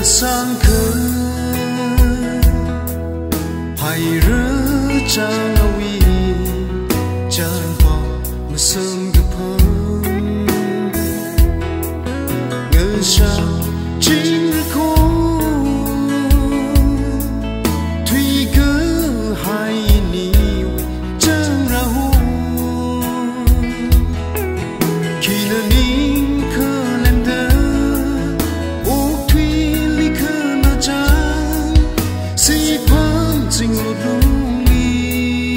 sang khơi hay rứa trang awi chan bao mà sớm gặp hơn ngỡ sao chính cô thủy cứ hay niu chẳng ra hu khi là nín khờ lên đơ Sing lonely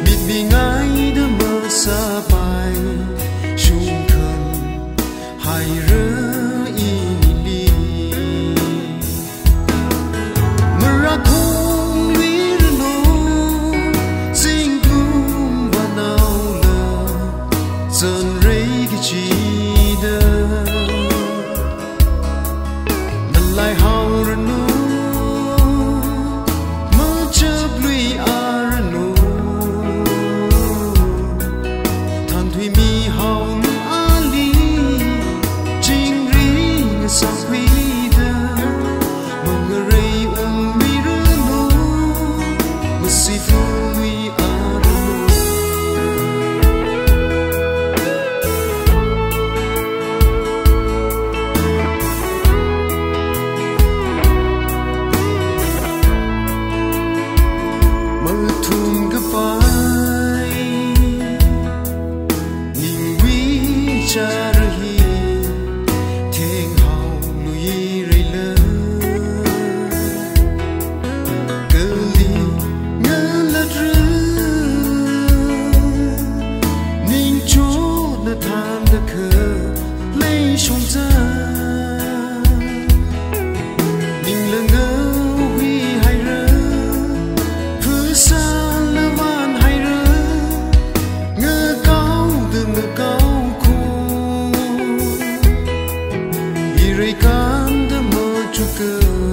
Bịt bị ngái đã mơ xa bài Trung khẩn hay rỡ in đi Mơ ra không lý rỡ nô Sinh cung và nào lờ Dần rây cái chi đơ Nần lại hào rỡ nô cha rhi thiên hào lùi rây lơ cơ li ngơ lơ rư ninh chỗ nơ than nơ khờ lấy sông ra ninh lơ ngơ huy hay rơ phứ xa lơ van hay rơ ngơ cao từ ngơ cao Rây can đã mơ chu cơ